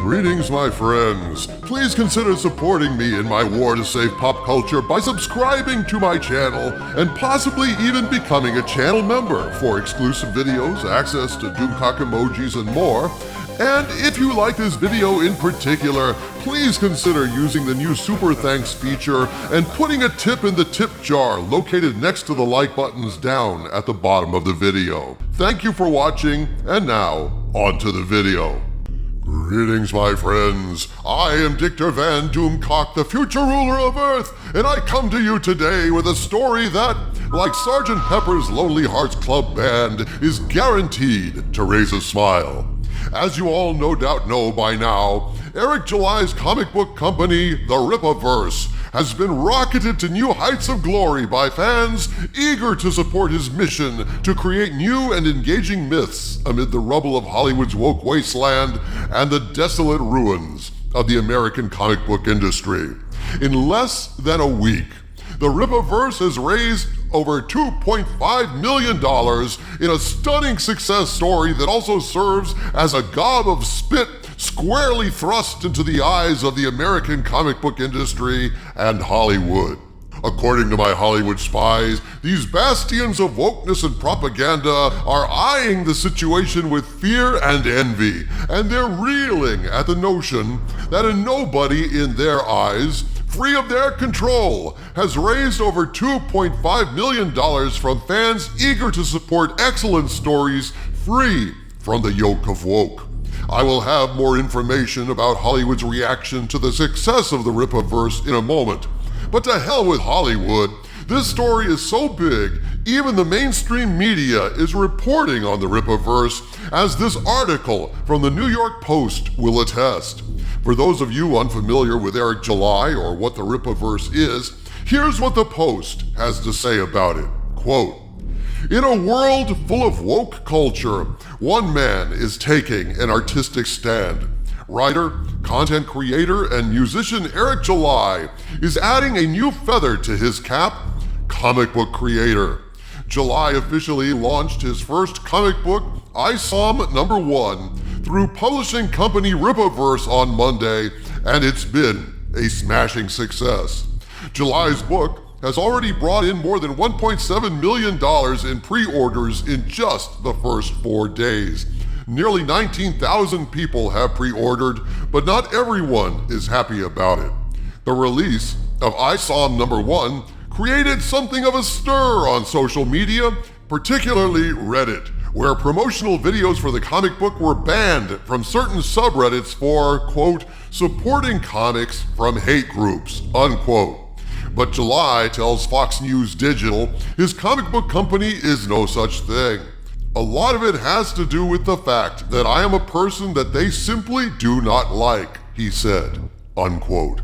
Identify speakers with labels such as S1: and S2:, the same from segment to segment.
S1: Greetings, my friends. Please consider supporting me in my war to save pop culture by subscribing to my channel and possibly even becoming a channel member for exclusive videos, access to Doomcock emojis, and more. And if you like this video in particular, please consider using the new Super Thanks feature and putting a tip in the tip jar located next to the like buttons down at the bottom of the video. Thank you for watching, and now, on to the video. Greetings, my friends. I am Dictor Van Doomcock, the future ruler of Earth, and I come to you today with a story that, like Sgt. Pepper's Lonely Hearts Club Band, is guaranteed to raise a smile. As you all no doubt know by now, Eric July's comic book company, the Rippaverse, has been rocketed to new heights of glory by fans eager to support his mission to create new and engaging myths amid the rubble of Hollywood's woke wasteland and the desolate ruins of the American comic book industry. In less than a week, the Rippaverse has raised over $2.5 million in a stunning success story that also serves as a gob of spit squarely thrust into the eyes of the American comic book industry and Hollywood. According to my Hollywood spies, these bastions of wokeness and propaganda are eyeing the situation with fear and envy, and they're reeling at the notion that a nobody in their eyes, free of their control, has raised over $2.5 million from fans eager to support excellent stories free from the yoke of woke. I will have more information about Hollywood's reaction to the success of the Rippaverse in a moment. But to hell with Hollywood. This story is so big, even the mainstream media is reporting on the Rippaverse, as this article from the New York Post will attest. For those of you unfamiliar with Eric July or what the Rippaverse is, here's what the Post has to say about it. Quote, "In a world full of woke culture, one man is taking an artistic stand. Writer, content creator, and musician Eric July is adding a new feather to his cap: comic book creator. July officially launched his first comic book, I Saw #1, through publishing company Rippaverse on Monday, and it's been a smashing success. July's book has already brought in more than $1.7 million in pre-orders in just the first 4 days. Nearly 19,000 people have pre-ordered, but not everyone is happy about it. The release of I Saw #1 created something of a stir on social media, particularly Reddit, where promotional videos for the comic book were banned from certain subreddits for, quote, supporting comics from hate groups, unquote. But July tells Fox News Digital his comic book company is no such thing. A lot of it has to do with the fact that I am a person that they simply do not like, he said, unquote.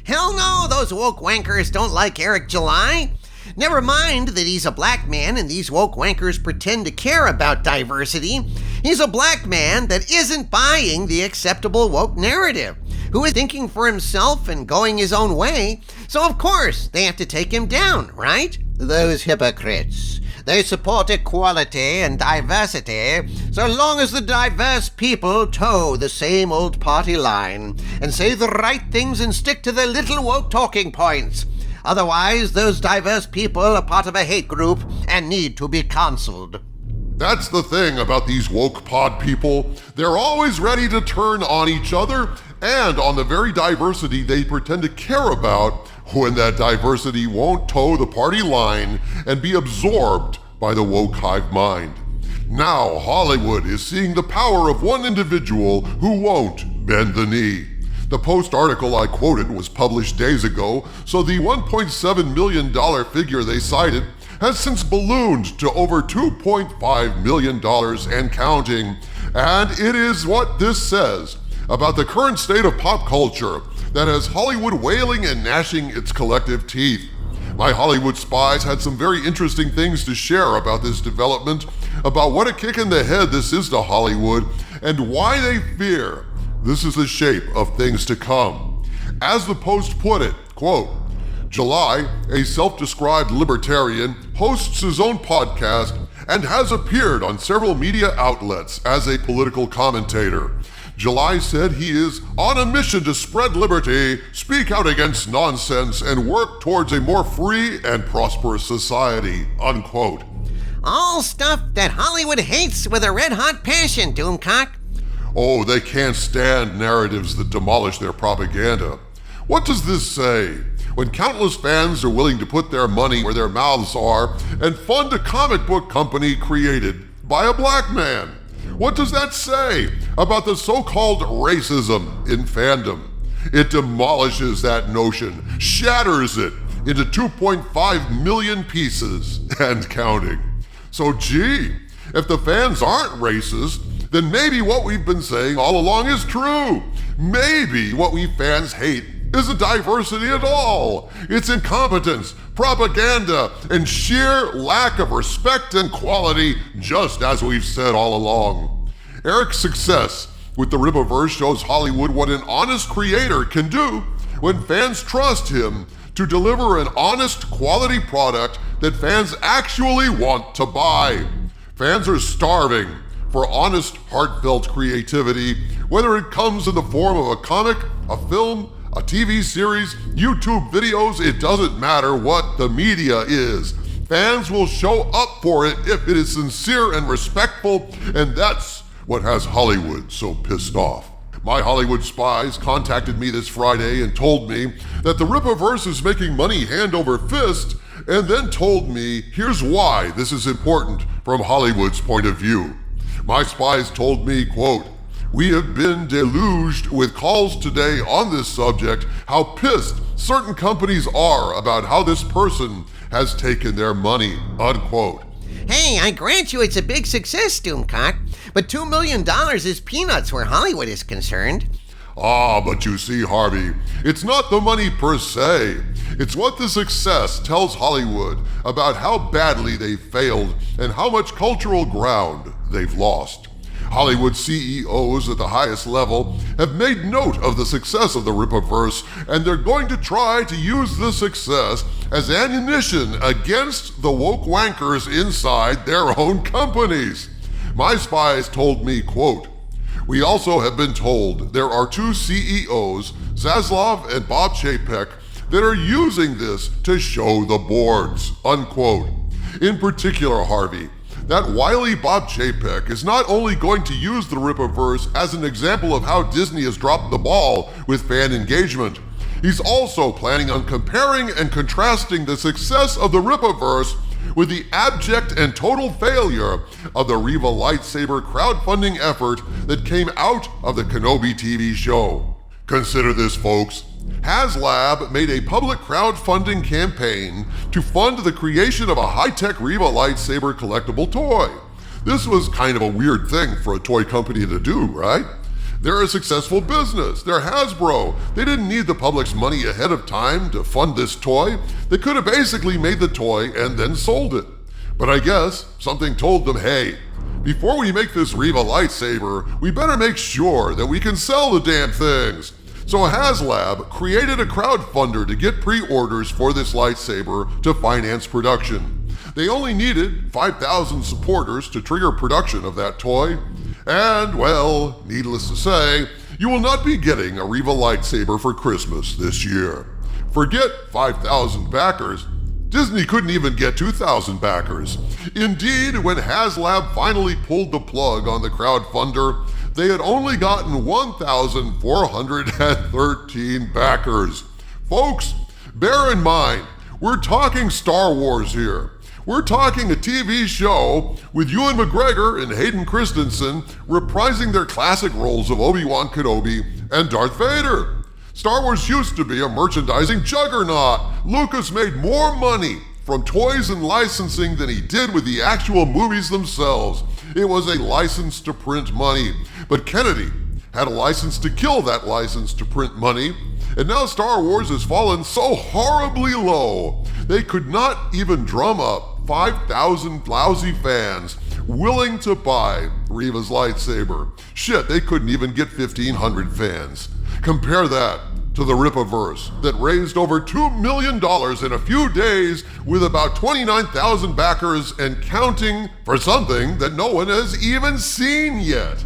S2: Hell no, those woke wankers don't like Eric July. Never mind that he's a black man and these woke wankers pretend to care about diversity. He's a black man that isn't buying the acceptable woke narrative, who is thinking for himself and going his own way. So of course they have to take him down, right? Those hypocrites. They support equality and diversity so long as the diverse people toe the same old party line and say the right things and stick to their little woke talking points. Otherwise, those diverse people are part of a hate group and need to be canceled.
S1: That's the thing about these woke pod people. They're always ready to turn on each other and on the very diversity they pretend to care about, when that diversity won't toe the party line and be absorbed by the woke hive mind. Now Hollywood is seeing the power of one individual who won't bend the knee. The Post article I quoted was published days ago, so the $1.7 million figure they cited has since ballooned to over $2.5 million and counting. And it is what this says about the current state of pop culture that has Hollywood wailing and gnashing its collective teeth. My Hollywood spies had some very interesting things to share about this development, about what a kick in the head this is to Hollywood, and why they fear this is the shape of things to come. As the Post put it, quote, July, a self-described libertarian, hosts his own podcast and has appeared on several media outlets as a political commentator. July said he is on a mission to spread liberty, speak out against nonsense, and work towards a more free and prosperous society, unquote.
S2: All stuff that Hollywood hates with a red-hot passion, Doomcock.
S1: Oh, they can't stand narratives that demolish their propaganda. What does this say? When countless fans are willing to put their money where their mouths are and fund a comic book company created by a black man. What does that say about the so-called racism in fandom? It demolishes that notion, shatters it into 2.5 million pieces and counting. So gee, if the fans aren't racist, then maybe what we've been saying all along is true. Maybe what we fans hate isn't diversity at all. It's incompetence, propaganda, and sheer lack of respect and quality, just as we've said all along. Eric's success with the Rippaverse shows Hollywood what an honest creator can do when fans trust him to deliver an honest, quality product that fans actually want to buy. Fans are starving for honest, heartfelt creativity, whether it comes in the form of a comic, a film, a TV series, YouTube videos, it doesn't matter what the media is. Fans will show up for it if it is sincere and respectful, and that's what has Hollywood so pissed off. My Hollywood spies contacted me this Friday and told me that the Rippaverse is making money hand over fist, and then told me here's why this is important from Hollywood's point of view. My spies told me, quote, "We have been deluged with calls today on this subject, how pissed certain companies are about how this person has taken their money," unquote.
S2: Hey, I grant you it's a big success, Doomcock, but $2 million is peanuts where Hollywood is concerned.
S1: But you see, Harvey, it's not the money per se. It's what the success tells Hollywood about how badly they've failed and how much cultural ground they've lost. Hollywood CEOs at the highest level have made note of the success of the Rippaverse, and they're going to try to use this success as ammunition against the woke wankers inside their own companies. My spies told me, quote, "We also have been told there are two CEOs, Zaslav and Bob Chapek, that are using this to show the boards," unquote. In particular, Harvey, that wily Bob Chapek is not only going to use the Rippaverse as an example of how Disney has dropped the ball with fan engagement, he's also planning on comparing and contrasting the success of the Rippaverse with the abject and total failure of the Riva lightsaber crowdfunding effort that came out of the Kenobi TV show. Consider this, folks. HasLab made a public crowdfunding campaign to fund the creation of a high-tech Riva lightsaber collectible toy. This was kind of a weird thing for a toy company to do, right? They're a successful business. They're Hasbro. They didn't need the public's money ahead of time to fund this toy. They could have basically made the toy and then sold it. But I guess something told them, hey, before we make this Riva lightsaber, we better make sure that we can sell the damn things. So HasLab created a crowdfunder to get pre-orders for this lightsaber to finance production. They only needed 5,000 supporters to trigger production of that toy. And, well, needless to say, you will not be getting a Riva lightsaber for Christmas this year. Forget 5,000 backers. Disney couldn't even get 2,000 backers. Indeed, when HasLab finally pulled the plug on the crowdfunder, they had only gotten 1,413 backers. Folks, bear in mind, we're talking Star Wars here. We're talking a TV show with Ewan McGregor and Hayden Christensen reprising their classic roles of Obi-Wan Kenobi and Darth Vader. Star Wars used to be a merchandising juggernaut. Lucas made more money from toys and licensing than he did with the actual movies themselves. It was a license to print money. But Kennedy had a license to kill that license to print money. And now Star Wars has fallen so horribly low, they could not even drum up 5,000 lousy fans willing to buy Riva's lightsaber. Shit, they couldn't even get 1,500 fans. Compare that to the Rippaverse that raised over $2 million in a few days with about 29,000 backers and counting for something that no one has even seen yet.